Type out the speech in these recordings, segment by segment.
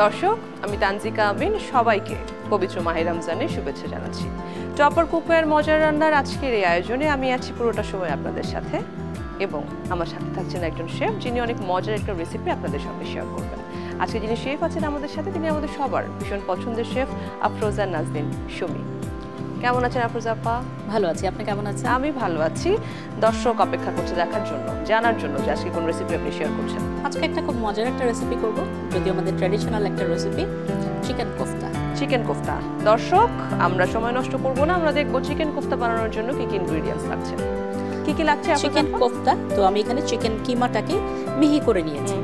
দর্শক, আমি তানজিকা আমিন, সবাইকে পবিত্র মাহে রমজানের শুভেচ্ছা জানাচ্ছি। টপার কুকওয়্যার মজার রান্নার আজকের এই আয়োজনে আমি আছি পুরোটা সময় আপনাদের সাথে, এবং আমার সাথে থাকছেন একজন শেফ যিনি অনেক মজার একটা রেসিপি আপনাদের সঙ্গে শেয়ার করবেন। আজকে যিনি শেফ আছেন আমাদের সাথে, তিনি আমাদের সবার ভীষণ পছন্দের শেফ আফরোজা নাজনীন সুমি। কেমন আছেন আফরোজা আপা? ভালো আছি, আপনি কেমন আছেন? আমি ভালো আছি। দর্শক অপেক্ষা করছে দেখার জন্য, জানার জন্য যে আজকে কোন রেসিপি আপনি শেয়ার করছেন। আজকে একটা খুব মজার একটা রেসিপি করব, যদিও আমাদের ট্র্যাডিশনাল একটা recipe, chicken kofta. Chicken kofta. দর্শক, আমরা সময় নষ্ট করব না, আমরা দেখব চিকেন কোফতা বানানোর জন্য কি কি ইনগ্রেডিয়েন্টস লাগছে। কি কি লাগছে? চিকেন কোফতা তো আমি এখানে চিকেন কিমাটাকে মিহি করে নিয়েছি,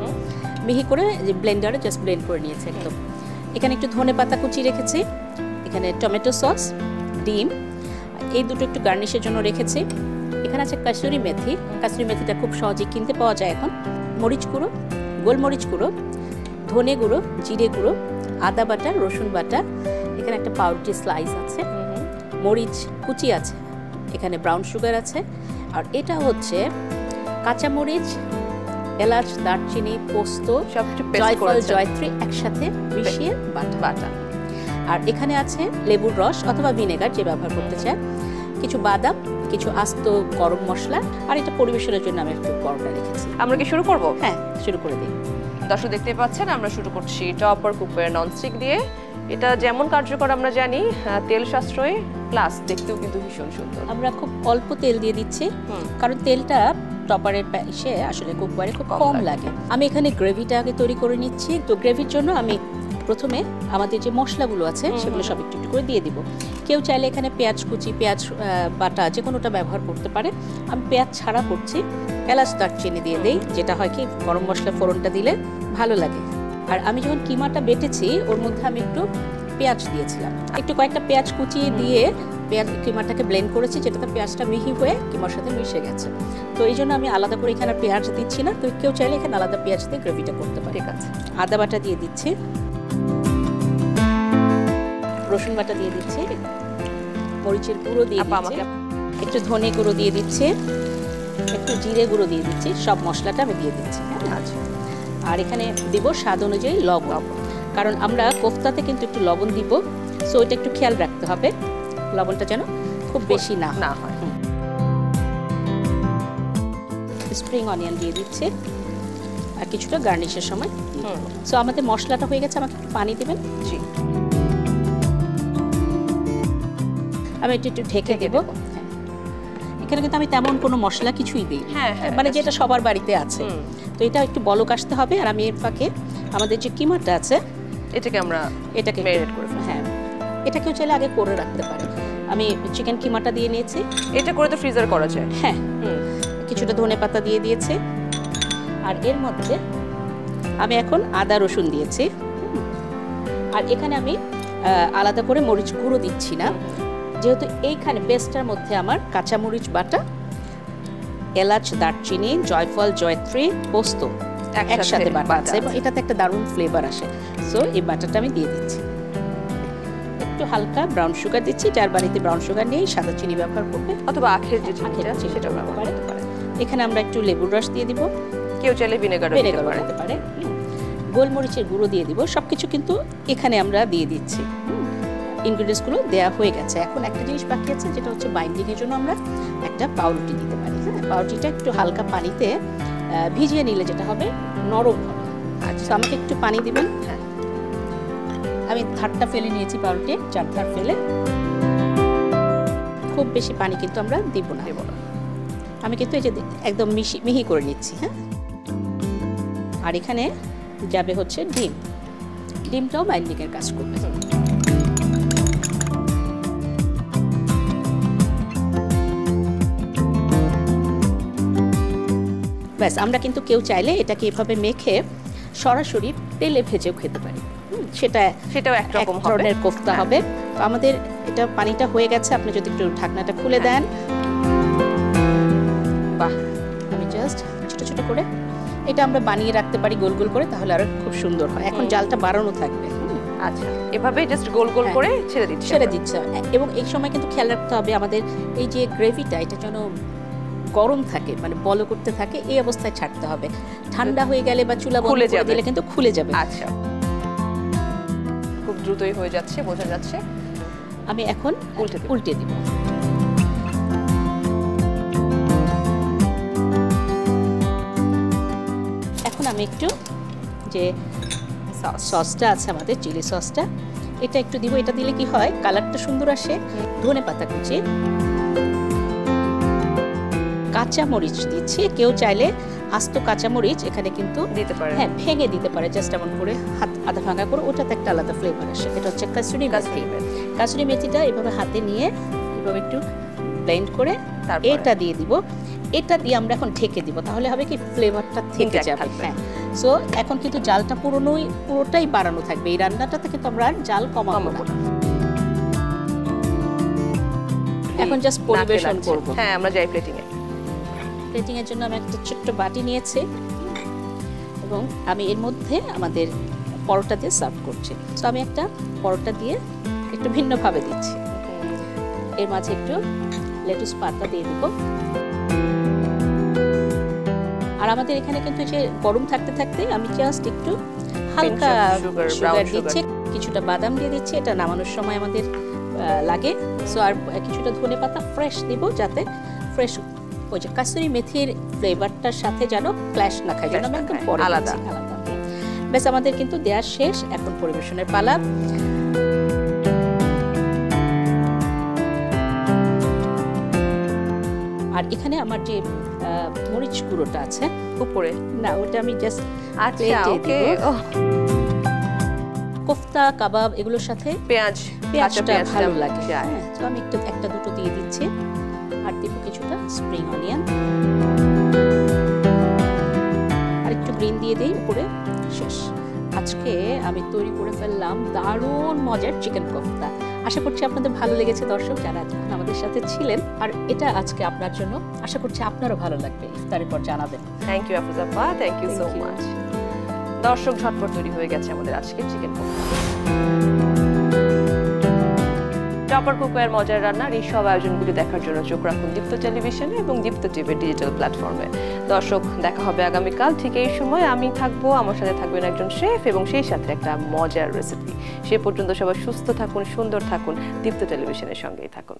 মিহি করে ব্লেন্ডারে জাস্ট ব্লেন্ড করে নিয়েছি একদম। এখানে একটু ধনেপাতা কুচি রেখেছি, এখানে টমেটো সস, ডিম, এই দুটো একটু গার্নিশের জন্য রেখেছি। এখানে আছে কাসুরি মেথি, কাসুরি মেথিটা খুব সহজে কিনতে পাওয়া যায় এখন। মরিচ গুঁড়ো, গোলমরিচ গুঁড়ো, ধনে গুঁড়ো, জিরে গুঁড়ো, আদা বাটা, রসুন বাটা, এখানে একটা পাউরুটি স্লাইস আছে, মরিচ কুচি আছে, এখানে ব্রাউন সুগার আছে, আর এটা হচ্ছে কাঁচামরিচ, এলাচ, দারচিনি, পোস্ত, জয়ফল, জয়ত্রী একসাথে মিশিয়ে বাটা। আর এখানে আছে লেবুর রস অথবা ভিনেগার, যে ব্যবহার করতে চায়, কিছু বাদাম, কিছু আস্ত গরম মশলা, আর এটা পরিবেশনের জন্য আমি একটু গরমটা রেখেছি। আমরা কি শুরু করব? হ্যাঁ, শুরু করে দিই। দর্শক দেখতে পাচ্ছেন আমরা শুরু করছি টপার কুকওয়্যার ননস্টিক দিয়ে। এটা যেমন কার্যকর আমরা জানি, তেল সাশ্রয়ী প্লাস দেখতেও কিন্তু ভীষণ সুন্দর। আমরা খুব অল্প তেল দিয়ে দিচ্ছি, কারণ তেলটা টপারের প্যাসে আসলে কুকওয়্যারে খুব কম লাগে। আমি এখানে গ্রেভিটা আগে তৈরি করে নিচ্ছি। তো গ্রেভির জন্য আমি প্রথমে আমাদের যে মশলাগুলো আছে সেগুলো সব একটু একটু করে দিয়ে দিব। কেউ চাইলে এখানে পেঁয়াজ কুচি, পেঁয়াজ বাটা যে কোনোটা ব্যবহার করতে পারে। আমি পেঁয়াজ ছাড়া করছি, এলাচ দারচিনি দিয়ে দেই, যেটা হয় কি গরম মশলা ফোড়নটা দিলে ভালো লাগে। আর আমি যখন কিমাটা বেটেছি ওর মধ্যে আমি একটু পেঁয়াজ দিয়েছিলাম, একটু কয়েকটা পেঁয়াজ কুচিয়ে দিয়ে পেঁয়াজ কিমাটাকে ব্লেন্ড করেছি, যেটাতে পেঁয়াজটা মিহি হয়ে কিমার সাথে মিশে গেছে। তো এই জন্য আমি আলাদা করে এখানে পেঁয়াজ দিচ্ছি না। তো কেউ চাইলে এখানে আলাদা পেঁয়াজ দিয়ে গ্রেভিটা করতে পারে। ঠিক আছে। আদা বাটা দিয়ে দিচ্ছি, রসুন বাটা দিয়ে দিচ্ছি, মরিচের গুঁড়ো দিয়ে দিচ্ছি, একটু ধনে গুঁড়ো দিয়ে দিচ্ছি, একটু জিরে গুঁড়ো দিয়ে দিচ্ছি। সব মশলাটা আমি দিয়ে দিচ্ছি। আচ্ছা। আর এখানে দিব স্বাদ অনুযায়ী লবণ, কারণ আমরা কোফতাতে কিন্তু একটু লবণ দিব, সো এটা একটু খেয়াল রাখতে হবে লবণটা যেন খুব বেশি না হয়। স্প্রিং অনিয়ন দিয়ে দিচ্ছি আর কিছুটা গার্নিশের সময়। সো আমাদের মশলাটা হয়ে গেছে, আমাকে একটু পানি দেবেন। জি। আমি একটু ঢেকে দেব। এখানে কিন্তু আমি তেমন কোনো মশলা কিছুই দিই, মানে যেটা সবার বাড়িতে আছে। তো এটা একটু বলক আসতে হবে। আর আমি এর ফাঁকে আমাদের যে কিমাটা আছে এটাকে ম্যারিনেট করে, হ্যাঁ, এটাকেও চাইলে আগে করে রাখতে পারে। আমি চিকেন কিমাটা দিয়ে নিয়েছি, এটা করে তো ফ্রিজার করা যায়। হ্যাঁ, কিছুটা ধনেপাতা দিয়ে দিয়েছি। আর এর মধ্যে আমি এখন আদা রসুন দিয়েছি। আর এখানে আমি আলাদা করে মরিচ গুঁড়ো দিচ্ছি না, যেহেতু এইখানে পেস্টটার মধ্যে আমার কাঁচামরিচ বাটা, এলাচ, দারচিনি, জয়ফল, জয়ত্রী, পোস্ত একসাথে বাটা আছে এবং এটাতে একটা দারুণ ফ্লেভার আসে। সো এই বাটাটা আমি দিয়ে দিচ্ছি। একটু হালকা ব্রাউন সুগার দিচ্ছি, যার বাড়িতে ব্রাউন সুগার নেই সাদা চিনি ব্যবহার করবে, অথবা আখের যে চিনিটা আছে সেটা ব্যবহার করতে পারে। এখানে আমরা একটু লেবুর রস দিয়ে দিব, কেউ চাইলে ভিনেগারও দিতে পারে। গোলমরিচের গুঁড়ো দিয়ে দিব। সবকিছু কিন্তু এখানে আমরা দিয়ে দিচ্ছি। ইনগ্রেডিয়েন্টসগুলো দেওয়া হয়ে গেছে। এখন একটা জিনিস বাকি আছে, যেটা হচ্ছে বাইন্ডিংয়ের জন্য আমরা একটা পাউরুটি দিতে পারি। হ্যাঁ, পাউরুটিটা একটু হালকা পানিতে ভিজিয়ে নিলে যেটা হবে নরম হবে। আচ্ছা, আমাকে একটু পানি দিবেন। হ্যাঁ, আমি ধারটা ফেলে নিয়েছি, পাউরুটি 4 ধার ফেলে। খুব বেশি পানি কিন্তু আমরা দিব না। আমি কিন্তু এই যে একদম মিহি করে নিচ্ছি। হ্যাঁ, আর এখানে যাবে হচ্ছে ডিম। ডিমটাও বাইন্ডিংয়ের কাজ করবে। ব্যাস, আমরা কিন্তু কেউ চাইলে এটাকে এভাবে মেখে সরাসরি তেলে ভেজেও খেতে পারি। সেটাও একরকম ধরনের কোফতা হবে। তো আমাদের এটা পানিটা হয়ে গেছে, আপনি যদি একটু ঢাকনাটা খুলে দেন। বাহ, আমি জাস্ট ছোট ছোট করে এটা আমরা বানিয়ে রাখতে পারি গোল গোল করে, তাহলে আরো খুব সুন্দর হয়। এখন জালটা বাড়ানো থাকবে। আচ্ছা, এভাবে জাস্ট গোল গোল করে ছেড়ে দিচ্ছে। এবং এই সময় কিন্তু খেয়াল রাখতে হবে আমাদের এই যে গ্রেভিটা, এটা যেন গরম থাকে, মানে বল করতে থাকে, এই অবস্থায় ছাড়তে হবে। ঠান্ডা হয়ে গেলে বা চুলা বন্ধ করে দিলে কিন্তু খুলে যাবে। আচ্ছা, দ্রুতই হয়ে যাচ্ছে, বোঝা যাচ্ছে। আমি এখন উল্টে দিব। এখন আমি একটু যে সসটা আছে আমাদের চিলি সসটা, এটা একটু দিব। এটা দিলে কি হয়, কালারটা সুন্দর আসে। ধনেপাতা কুচি, কাঁচা মরিচ দিচ্ছি। কেউ চাইলে আস্ত কাঁচা মরিচ এখানে কিন্তু দিতে পারে, হ্যাঁ ভেঙে দিতে পারে, জাস্ট এমন করে হাত আধা ভাঙা করে, ওটাতে একটা আলাদা ফ্লেভার আসে। এটা হচ্ছে কাসুরি মেথি। কাসুরি মেথিটা এভাবে হাতে নিয়ে এভাবে একটু ব্লেন্ড করে এটা দিয়ে দিব। এটা দিয়ে আমরা এখন ঢেকে দিব, তাহলে হবে কি ফ্লেভারটা থেকে যাবে। হ্যাঁ, সো এখন কিন্তু জালটা পুরোটাই বাড়ানো থাকবে। এই রান্নাটাতে কিন্তু আমরা আর জাল কমাবো না। এখন জাস্ট পরিবেশন করব। হ্যাঁ, আমরা যাই প্লেটিং এ। প্লেটিং এর জন্য আমি একটা ছোট্ট বাটি নিয়েছি এবং আমি এর মধ্যে আমাদের পরোটা দিয়ে সার্ভ করছি। সো আমি একটা পরোটা দিয়ে একটু ভিন্নভাবে দিচ্ছি। এর মাঝে একটু লেটুস পাতা দিয়ে দেব। আর আমাদের এখানে কিন্তু যে গরম থাকতে থাকতে আমি জাস্ট একটু হালকা সুগার দিচ্ছি, কিছুটা বাদাম দিয়ে দিচ্ছি। এটা নামানোর সময় আমাদের লাগে। সো আর কিছুটা ধনেপাতা ফ্রেশ দিব, যাতে ফ্রেশ ওই যে কাসুরি মেথির ফ্লেভারটার সাথে যেন ক্ল্যাশ না খায়, যেন একদম আলাদা আলাদা। বেশ, আমাদের কিন্তু দেওয়া শেষ। এখন পরিবেশনের পালা। আর এখানে আমার যে মরিচ গুঁড়োটা আছে উপরে, না ওটা আমি জাস্ট কোফতা কাবাব এগুলোর সাথে পেঁয়াজটা ভালো লাগে। তো আমি একটা দুটো দিয়ে দিচ্ছি। আর দিব কিছুটা স্প্রিং অনিয়ন, আর একটু গ্রিন দিয়ে দিই উপরে। শেষ। আজকে আমি তৈরি করে ফেললাম দারুণ মজার চিকেন কোফতা। আশা করছি আপনাদের ভালো লেগেছে দর্শক, যারা আমাদের সাথে ছিলেন। আর এটা আজকে আপনার জন্য, আশা করছি আপনারও ভালো লাগবে। ইফতারের পর জানাবেন। থ্যাংক ইউ আফরোজা আপা, থ্যাংক ইউ সো মাচ। দর্শক, ঝটপট তৈরি হয়ে গেছে আমাদের আজকে চিকেন কোফতা। টপার কুকওয়্যার মজার রান্নার এই সব আয়োজনগুলি দেখার জন্য চোখ রাখুন দীপ্ত টেলিভিশনে এবং দীপ্ত টিভির ডিজিটাল প্ল্যাটফর্মে। দর্শক, দেখা হবে আগামীকাল ঠিক এই সময়। আমি থাকবো, আমার সাথে থাকবেন একজন শেফ এবং সেই সাথে একটা মজার রেসিপি। সে পর্যন্ত সবাই সুস্থ থাকুন, সুন্দর থাকুন, দীপ্ত টেলিভিশনের সঙ্গেই থাকুন।